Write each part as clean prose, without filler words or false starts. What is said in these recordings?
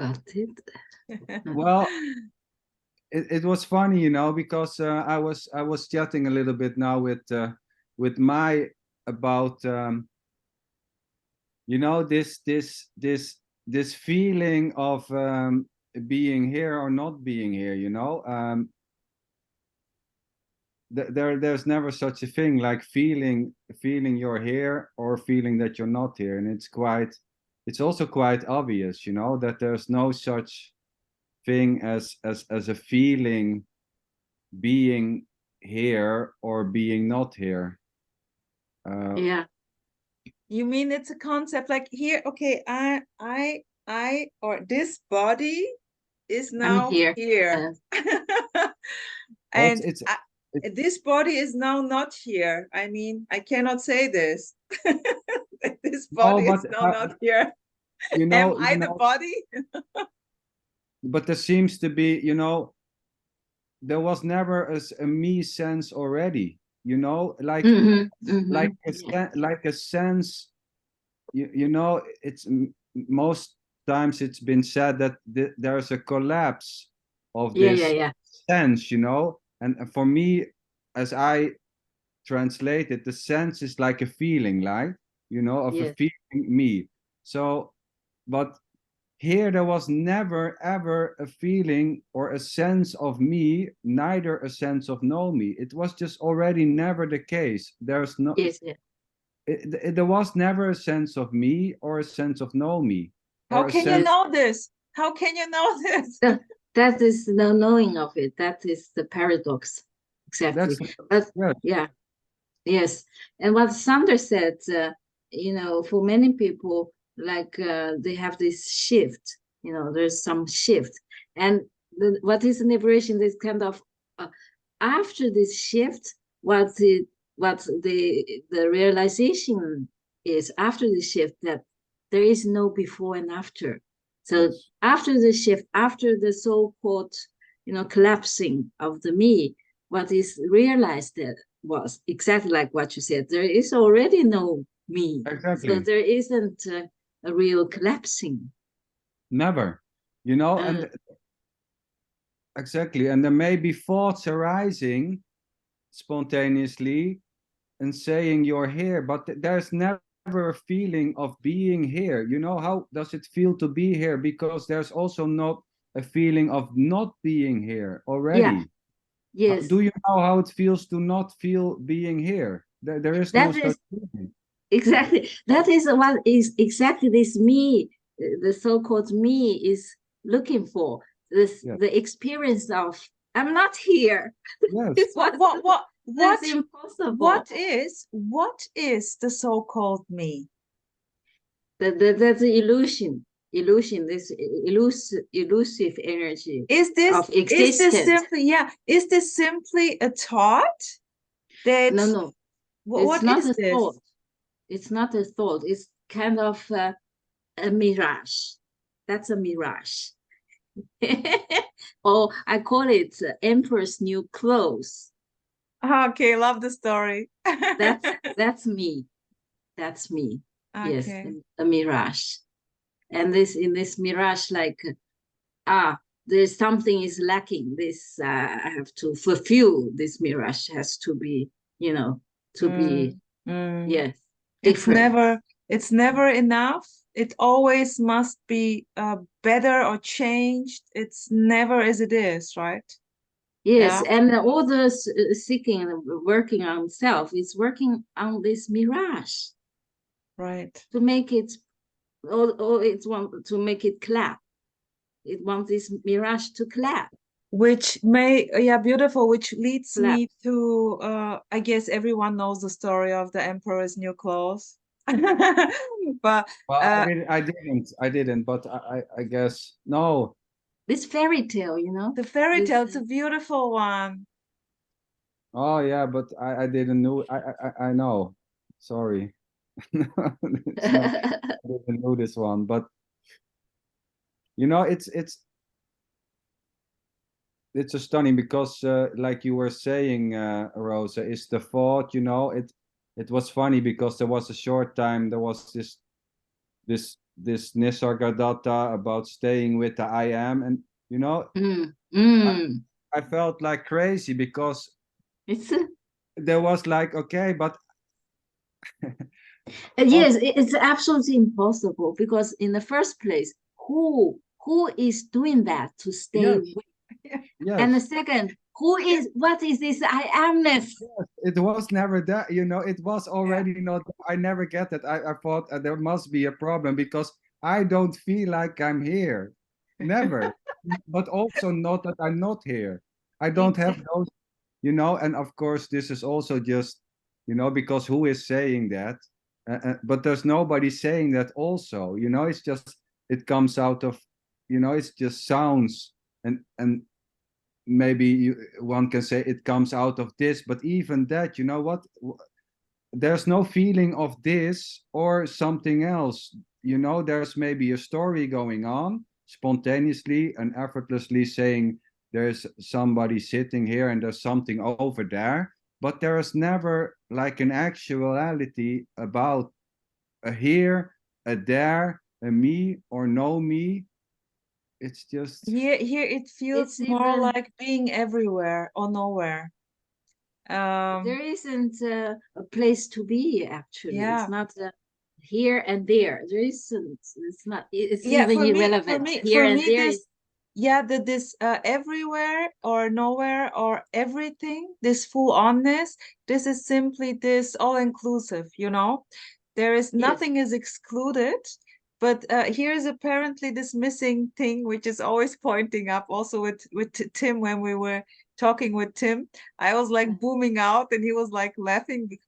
got it. Well, it was funny, you know, because I was chatting a little bit now with Mai about you know, this feeling of being here or not being here, you know. There's never such a thing like feeling you're here or feeling that you're not here, and it's also quite obvious, you know, that there's no such thing as a feeling being here or being not here. Yeah. You mean it's a concept like here, okay, or this body is now I'm here. And it's this body is now not here. I mean, I cannot say this. This body is now not here. You know, Am I the body? But there seems to be, you know, there was never a me sense already, you know, like like a sense, you know, it's most times it's been said that there's a collapse of this sense, you know, and for me, as I translate it, the sense is like a feeling, like, you know, of a feeling me. So, but here there was never ever a feeling or a sense of me, neither a sense of no me. It was just already never the case. There's no there was never a sense of me or a sense of no me. How can you know this? How can you know this? That is the knowing of it. That is the paradox. Exactly. Yes. And what Sander said, you know, for many people, like they have this shift, you know, there's some shift. And what is liberation? This kind of, after this shift, what the realization is after the shift, that there is no before and after. So after the shift, after the so-called, you know, collapsing of the me, what is realized that was exactly like what you said. There is already no me. Exactly. So there isn't a real collapsing. Never, you know, and exactly. And there may be thoughts arising spontaneously and saying you're here, but there's never a feeling of being here. You know, how does it feel to be here? Because there's also not a feeling of not being here already. Yes. Do you know how it feels to not feel being here? There is no such feeling. Exactly. That is what is exactly this me, the so-called me is looking for. This the experience of I'm not here. Yes. That's impossible. What is the so-called me? That's the illusion, this elusive energy is this of existence. Is this simply a thought? That no, what not is a this? thought. It's not a thought. It's kind of a mirage. That's a mirage. Or I call it Emperor's New Clothes. Okay, love the story. that's me. That's me. Okay. Yes, a mirage. And in this mirage, like there's something is lacking. This I have to fulfill. This mirage has to be, you know, to be yes. Different. It's never enough. It always must be better or changed. It's never as it is, right? Yes, and all those seeking and working on self is working on this mirage, right? To make it, or it's want to make it clap. It wants this mirage to clap. Which beautiful. Which leads me to, I guess everyone knows the story of the Emperor's New Clothes. But I didn't. But I guess no. This fairy tale, you know. The fairy tale. It's a beautiful one. Oh yeah, but I didn't know. I know. Sorry. I didn't know this one, but you know, it's so stunning because like you were saying, Rosa, is the thought, you know, it was funny because there was a short time, there was this this Nisargadatta about staying with the I am, and you know, I felt like crazy because it's there was like, okay, but yes, it's absolutely impossible because in the first place, who is doing that to stay yes, with? yes, And the second, what is this I amness? yes, it was never that, you know, it was already not. I never get it. I thought there must be a problem because I don't feel like I'm here, never. But also not that I'm not here. I don't have those, you know. And of course, this is also just, you know, because who is saying that? But there's nobody saying that also, you know. It's just, it comes out of, you know, it's just sounds, and maybe one can say it comes out of this, but even that, you know what, there's no feeling of this or something else, you know. There's maybe a story going on spontaneously and effortlessly, saying there's somebody sitting here and there's something over there, but there is never like an actuality about a here, a there, a me or no me. It's just Here it feels It's more even like being everywhere or nowhere. there isn't a place to be actually. Yeah. It's not here and there. There isn't. It's not. It's Yeah, even for irrelevant. me, Here and there this, is yeah, this everywhere or nowhere or everything, this full onness, this is simply this all inclusive, you know. There is yes. nothing is excluded, but here is apparently this missing thing, which is always pointing up. Also with Tim, when we were talking with Tim, I was like booming out, and he was like laughing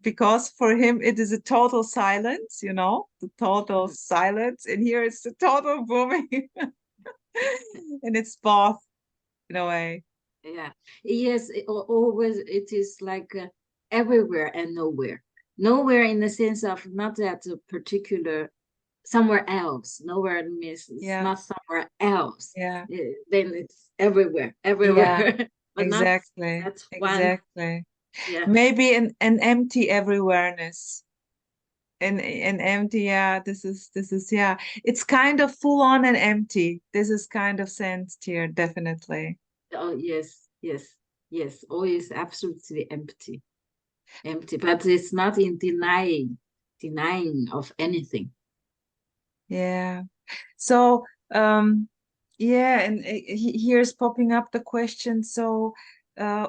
because for him it is a total silence, you know, the total silence, and here it's the total booming. And it's both in a way. Yeah. Yes. Always it is like everywhere and nowhere. Nowhere in the sense of not at a particular somewhere else. Nowhere means it's Yeah, not somewhere else. yeah, Then it's everywhere, yeah, everywhere, but not exactly, that's one. exactly. Yeah. Maybe an empty everywhereness. An empty, yeah, this is yeah. It's kind of full on and empty. This is kind of sensed here, definitely. Oh yes, yes, yes. Always absolutely empty, empty. But it's not in denying of anything. Yeah. So, yeah, and here's popping up the question. So,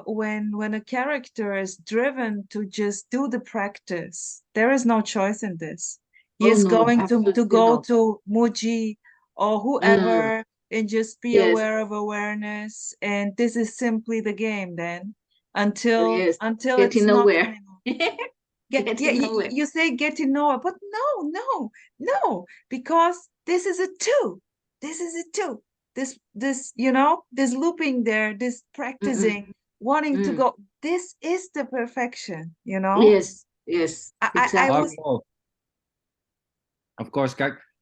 when a character is driven to just do the practice, there is no choice in this. He Oh is no, going to absolutely go no. to Muji or Mm, whoever and just be yes, aware of awareness, and this is simply the game then yes. until it's Getting not nowhere. anymore. Yeah, Getting nowhere. you say getting nowhere, but no, because this is a two. This is a two. This, you know, this looping there, this Mm-mm, practicing, wanting to mm. go. This is the perfection, you know. Yes, yes, I exactly. was, of course,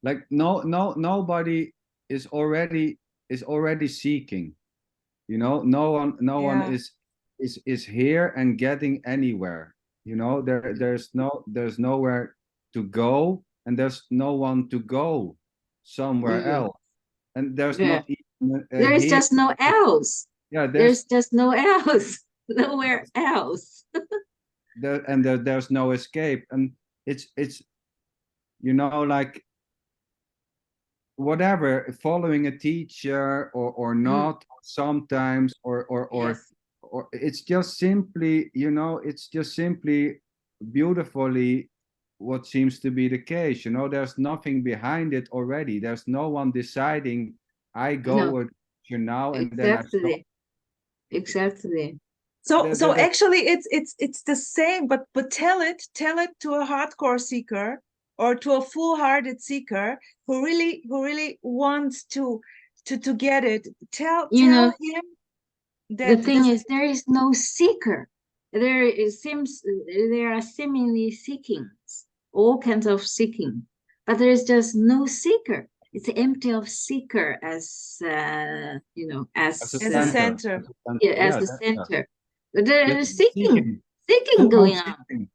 like nobody is already seeking, you know. No one yeah, is here and getting anywhere, you know. There's nowhere to go, and there's no one to go somewhere Mm, else, and there's yeah. not even There is here. just no else. Yeah, There's just no else. Nowhere else. there's no escape, and it's you know, like whatever, following a teacher or Mm, not, sometimes yes. or it's just simply, you know, it's just simply beautifully what seems to be the case, you know. There's nothing behind it already. There's no one deciding I go No, with you now and then I stop. exactly. Exactly. so That actually it's the same, but tell it to a hardcore seeker or to a full-hearted seeker who really wants to get it. You Tell know, him the that thing this, is, there is no seeker. There are seemingly seekings, all kinds of seeking, but there is just no seeker. It's empty of seeker as you know, as a as a center, center. yeah, as yeah, the yeah. center. But there There's is no seeking, seeking full on going on. seeking.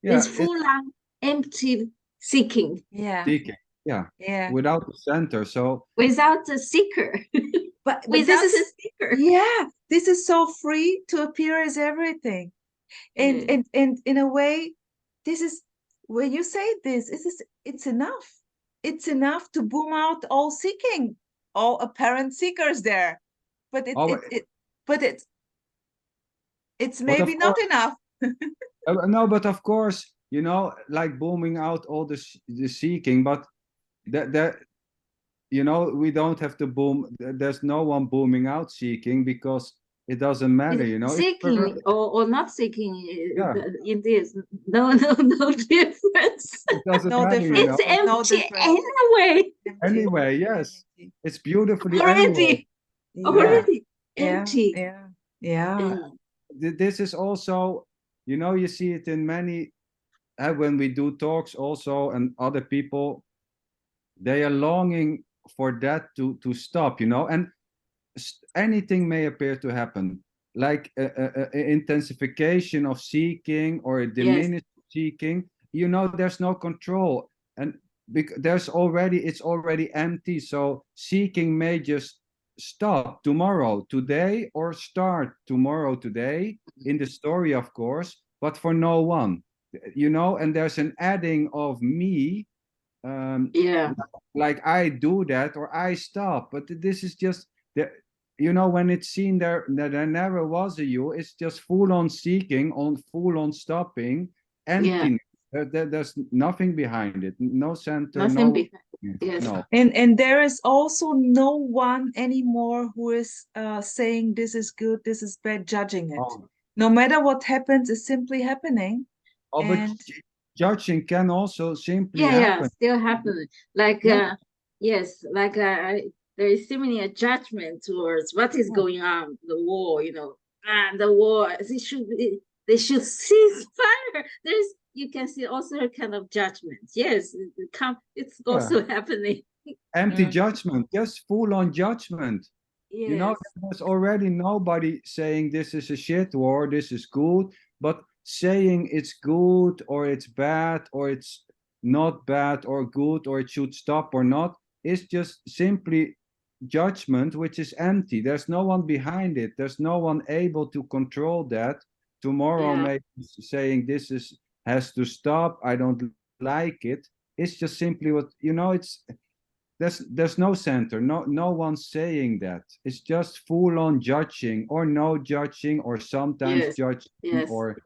Yeah, It's it's full on empty seeking. Yeah, seeking. Yeah. without the center. So without the seeker. But Without this the is, seeker. yeah, this is so free to appear as everything. And Yeah. and in a way, this is when you say this, it's enough. It's enough to boom out all seeking, all apparent seekers there. But oh, but it's but maybe of not course, enough. no, but of course, you know, like booming out all the seeking, but that you know, we don't have to boom. There's no one booming out seeking because it doesn't matter, you know. Seeking or not seeking, Yeah. in this, no difference. It doesn't No matter, you know. It's difference. No empty difference. anyway. Empty. Anyway, yes, Empty. it's beautifully anyway. Already Yeah. empty. Yeah. Yeah. This is also, you know, you see it in many when we do talks also, and other people, they are longing for that to stop, you know, and anything may appear to happen, like a intensification of seeking or a Yes. diminished seeking. You know, there's no control, and there's already, it's already empty. So seeking may just stop tomorrow, today, or start tomorrow, today, in the story, of course, but for no one, you know. And there's an adding of me, Yeah. like I do that or I stop, but this is just the, you know, when it's seen there that there never was a you, it's just full on seeking, on full on stopping, Yeah. emptiness. There's nothing behind it, no center, Nothing no, behind. Yes. no. And there is also no one anymore who is saying this is good, this is bad, judging it. Oh, No matter what happens, is simply happening. oh, but And judging can also simply Yeah, happen. still happening. Like Yeah. yes, like there is seemingly a judgment towards what is Yeah. going on, the war, you know. The war, they should cease fire. There's, you can see also a kind of judgment. Yes, it's Yeah. also happening. Empty judgment, just full on judgment. Yes. You know, there's already nobody saying this is a shit war, this is good, but saying it's good or it's bad or it's not bad or good or it should stop or not is just simply judgment, which is empty. There's no one behind it. There's no one able to control that. Tomorrow, Yeah. maybe saying this is has to stop. I don't like it. It's just simply what, you know. It's there's no center, no one saying that. It's just full on judging or no judging or sometimes Yes. judging Yes. or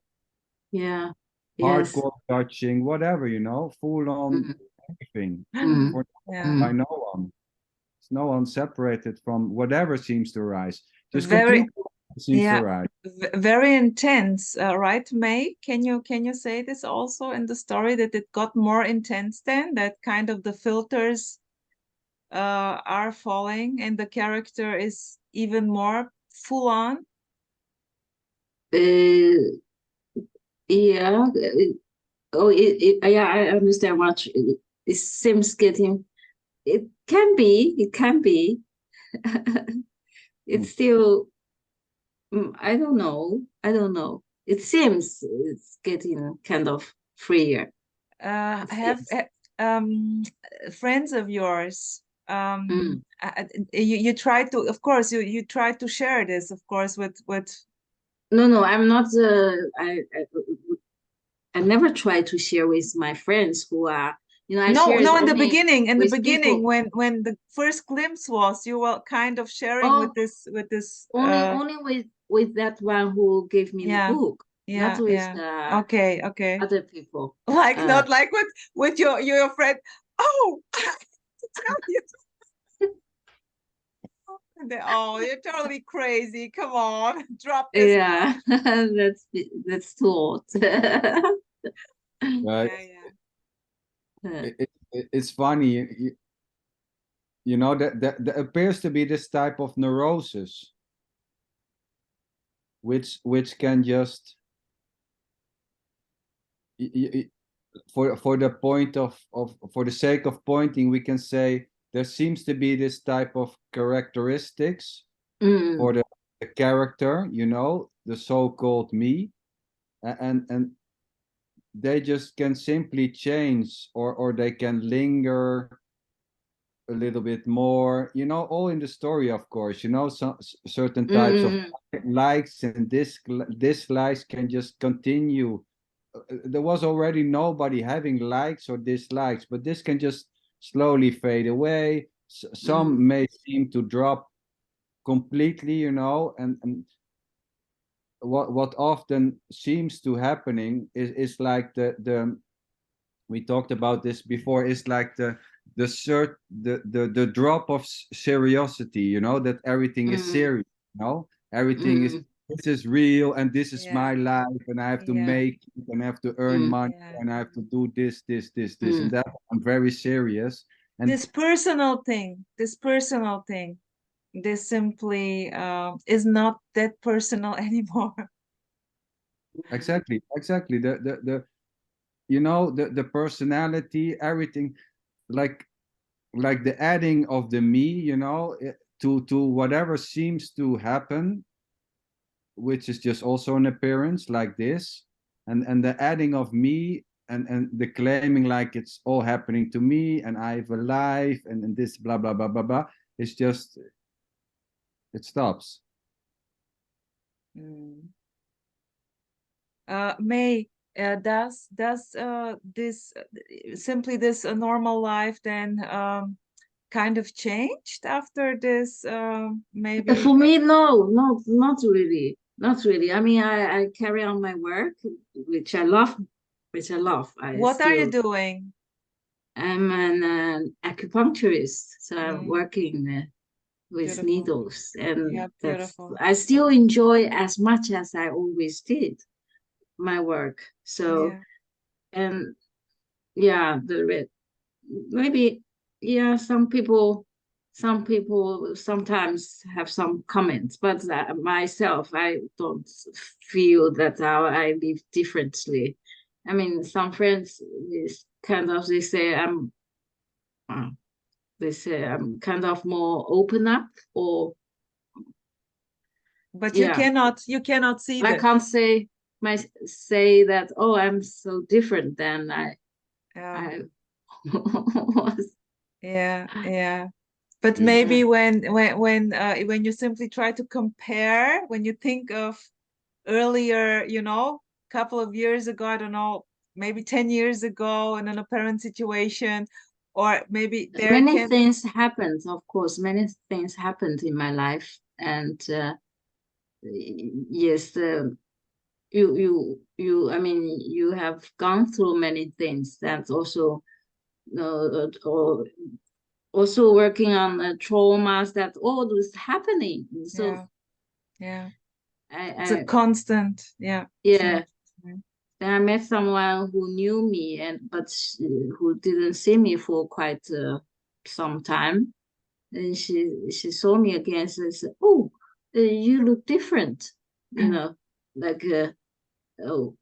Yeah. Yes. hardcore judging, whatever, you know, full on everything for, yeah, by no one. It's no one separated from whatever seems to arise. Just very completely seems to yeah, rise. very intense, right, May? Can you say this also in the story, that it got more intense then, that kind of the filters are falling and the character is even more full on? Yeah. Yeah, I understand what it seems getting. It can be. It can be. It's still. I don't know. I don't know. It seems it's getting kind of freer. Have friends of yours, you try to, of course, you try to share this, of course, with No, I'm not. I never try to share with my friends who are. I no, share it no, in the only beginning, with people. when the first glimpse was, you were kind of sharing Oh, with this only with that one who gave me the yeah, book, not with okay, okay, other people. like not like with your friend. Oh, to tell you. Oh, you're totally crazy. Come on, drop this. Yeah, that's too old. Right. Yeah. It's funny, you know, that there appears to be this type of neurosis which can just for the point of for the sake of pointing, we can say there seems to be this type of characteristics for the character, you know, the so-called me, and they just can simply change, or they can linger a little bit more, you know, all in the story, of course, you know, some certain types of likes and dislikes can just continue. There was already nobody having likes or dislikes, but this can just slowly fade away. Some may seem to drop completely, you know, and what often seems to happening is like the we talked about this before, is like the drop of seriosity, you know, that everything is serious, you know, everything is, this is real and this is my life and I have to make it and I have to earn money and I have to do this and that. I'm very serious. And this personal thing, this simply is not that personal anymore. Exactly. The you know, the personality, everything, like the adding of the me, you know, to whatever seems to happen, which is just also an appearance like this, and the adding of me and the claiming like it's all happening to me and I have a life and this blah blah blah blah blah. It's just, it stops. May, does this simply this normal life then kind of changed after this? Maybe for me, no, not really, not really. I mean, I carry on my work, which I love, what are you doing? I'm an acupuncturist, so I'm working with Beautiful. needles, and Yeah, beautiful. I still enjoy as much as I always did my work. So, and yeah, maybe, yeah, some people sometimes have some comments, but myself, I don't feel that I live differently. I mean, some friends is kind of, they say I'm kind of more open up, or but you cannot see I that. can't say that, oh, I'm so different than I was. Yeah. But maybe when you simply try to compare, when you think of earlier, you know, couple of years ago, I don't know, maybe 10 years ago in an apparent situation, or maybe many things happened, of course, many things happened in my life, and yes, I mean, you have gone through many things. That's also or also working on traumas, that all was happening. So it's a constant. Then I met someone who knew me, but who didn't see me for quite some time. And she saw me again and said, "Oh, you look different." You know, like oh,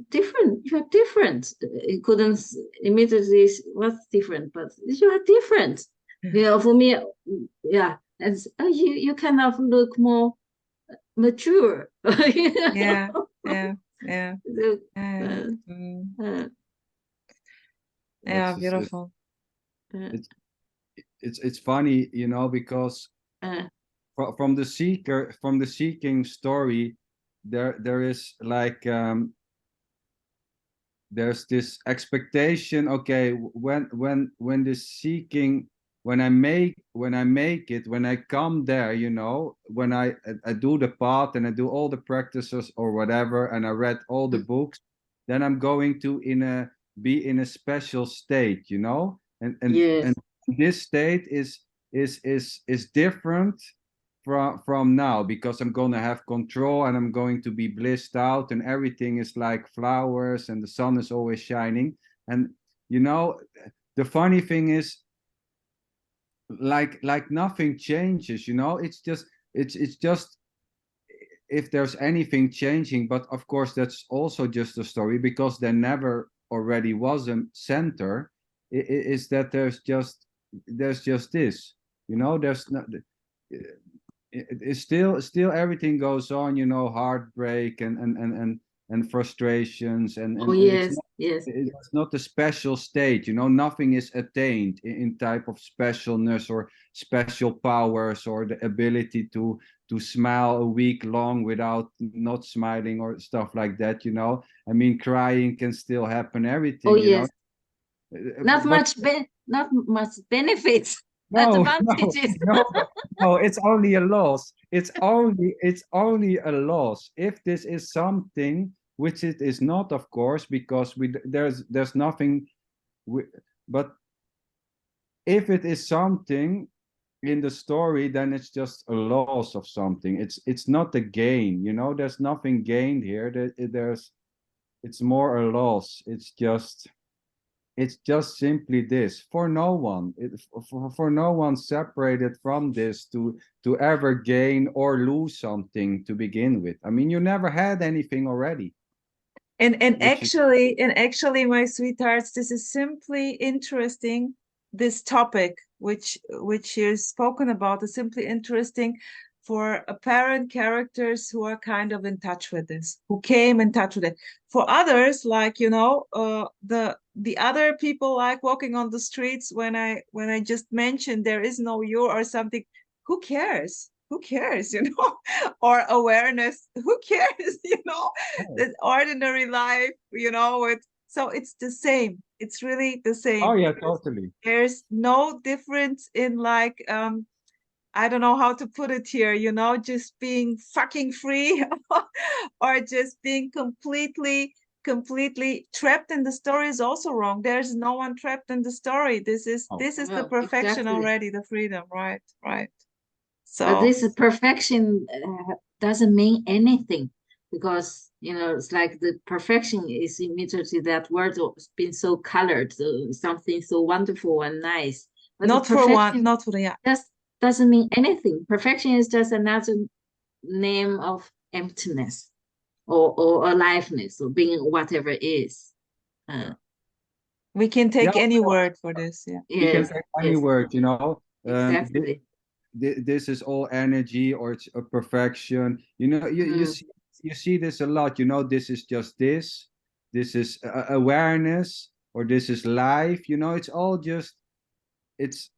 different. You are different. It couldn't immediately what's different, but you are different. You know, for me, yeah, and you kind of look more mature. You know? Beautiful. It's funny, you know, because from the seeking story, there is like there's this expectation. Okay, when the seeking, when I make it, when I come there, you know, when I do the path and I do all the practices or whatever, and I read all the books, then I'm going to be in a special state, you know, and this state is different from now, because I'm going to have control and I'm going to be blissed out and everything is like flowers and the sun is always shining. And you know, the funny thing is, like nothing changes, you know. It's just if there's anything changing, but of course that's also just a story, because there never already was a center. Is that there's just this, you know, there's not, it's still everything goes on, you know, heartbreak and and frustrations, Oh and it's yes, not, yes. it's not a special state, you know. Nothing is attained in type of specialness or special powers or the ability to smile a week long without not smiling or stuff like that, you know. I mean, crying can still happen, Oh everything, you know. yes. Not But not much benefits, no, no, advantages. no, it's only a loss. It's only a loss. If this is something, which it is not, of course, because there's nothing. But if it is something in the story, then it's just a loss of something. It's not a gain, you know. There's nothing gained here. It's more a loss. It's just simply this for no one, for no one separated from this to ever gain or lose something to begin with. I mean, you never had anything already, And which is actually, my sweethearts, this is simply interesting. This topic, which is spoken about, is simply interesting for apparent characters who are kind of in touch with this, who came in touch with it. For others, like the other people, like walking on the streets, when I just mentioned there is no you or something, who cares? Who cares, or awareness, who cares, the ordinary life, so it's the same. It's really the oh same. yeah, totally. There's no difference in, like, I don't know how to put it here, just being fucking free or just being completely trapped in the story is also wrong. There's no one trapped in the story. This is Oh, this is the Well, perfection exactly. already, the freedom, right? But So this perfection doesn't mean anything, because it's like the perfection is immediately that word has been so colored, something so wonderful and nice. But the not for one, perfection not for the, yeah. just doesn't mean anything. Perfection is just another name of emptiness or aliveness or being whatever it is. Uh, We can yeah, take any word for this, yeah. you can yes, take any yes, word, you know. exactly. This is all energy, or it's a perfection, you know. You see this a lot, you know. This is just this is awareness, or this is life, you know. It's all just, it's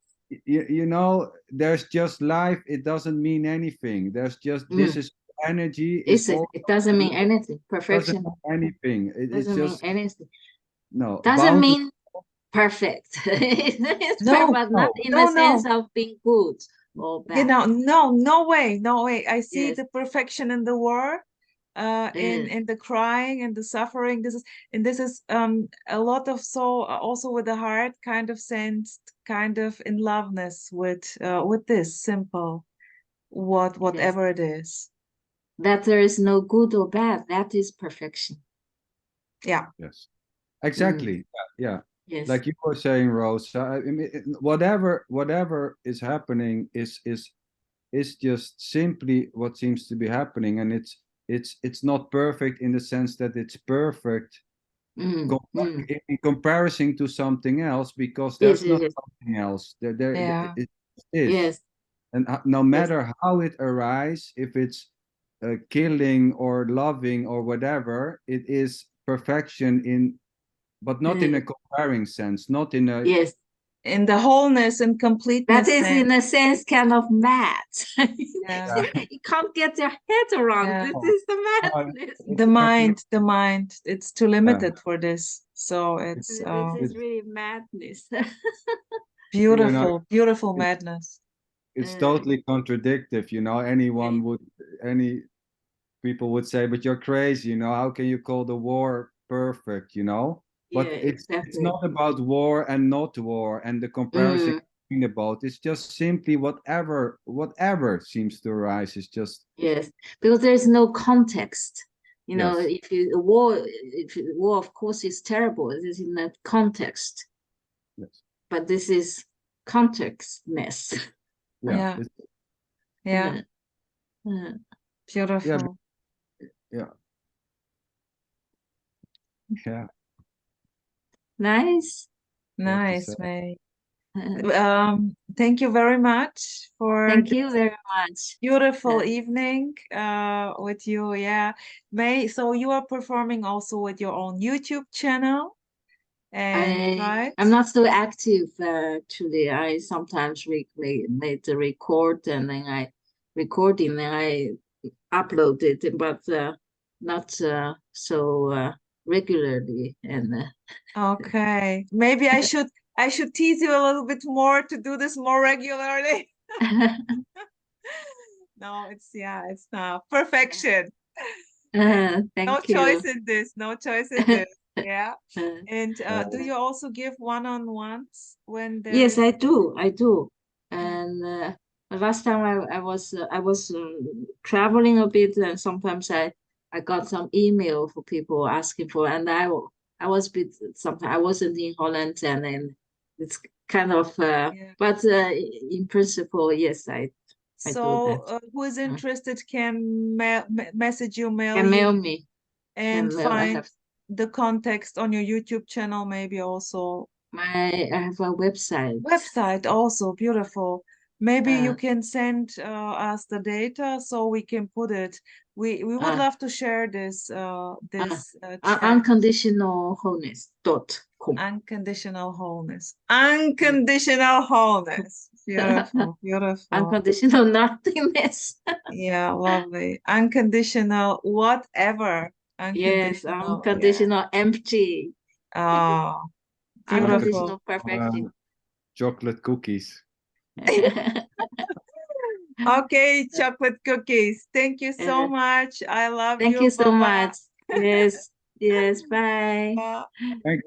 you know, there's just life. It doesn't mean anything. There's just, this Mm. is energy, is It's, all it doesn't mean anything. doesn't Perfection mean anything. It's doesn't mean just, anything. no Doesn't boundary. mean perfect. It's perfect, No, but not No, in the no, sense no. of being good or bad. No, no way, no way. I see Yes. the perfection in the war, Yes. in the crying and the suffering. This is a lot of soul, also with the heart, kind of sense, kind of in loveness with this simple, Yes. whatever it is. That there is no good or bad. That is perfection. Yeah. yes, Mm. exactly. Yeah. Yes. Like you were saying, Rose, I mean, whatever is happening is just simply what seems to be happening, and it's not perfect in the sense that it's perfect Mm. Mm. in comparison to something else, because Yes. there's Yes. not Yes. something else. Yeah. It is, Yes. and no Yes. matter how it arises, if it's killing or loving or whatever, it is perfection but not in a comparing sense, not in a, Yes. In the wholeness and That completeness is, in sense. a sense, kind of mad. Yeah. You can't get your head around. Yeah. This is the no, madness. it's a complete, The mind, it's too yeah, limited for this. So it's This is it's, really madness. you know, beautiful it's madness. it's totally contradictive, you know. Very- Any people would say, but you're crazy, you know. How can you call the war perfect, you know? yeah, But it's exactly. not about war and not war and the comparison Mm, between the both. It's just simply whatever seems to arise is just, yes, because there's no context. yes, If war, of course, is terrible. It is in that context, yes, but this is contextness. yeah, Yeah. it's, Yeah. Yeah, yeah. yeah, Beautiful. yeah, yeah. Nice. What to say? Nice, May. Uh, thank you very much for Thank you very much. beautiful evening with you. Yeah, Mei, so you are performing also with your own YouTube channel, and right? I'm not so active actually. I sometimes made the record and then I upload it, but not so regularly. And Okay, maybe I should tease you a little bit more to do this more regularly. No, it's not perfection. No thank choice you. in this. No choice in this. Yeah. And do you also give one-on-ones when there Yes, is? I do. And last time I was traveling a bit, and sometimes I got some email for people asking for, and I was a bit sometimes I wasn't in Holland, and then it's kind of Yeah. but in principle, yes, I do So that. who is interested can message you, mail Can you, mail me. and Mail. I find have the context on your YouTube channel, maybe also. I have a website. Website also beautiful. Maybe you Uh, can send us the data so we can put it. We would love to share this chat. unconditionalwholeness.com. Unconditional wholeness. Unconditional wholeness. Beautiful, beautiful. Unconditional nothingness. Yeah, lovely. Unconditional whatever. Yes, Unconditional. Yeah. unconditional empty. Oh, beautiful. Unconditional perfection. Chocolate cookies. Okay, chocolate cookies. Thank you so much. I love Thank you. you so Bye-bye. much. Yes, yes, bye. Bye. Thank you.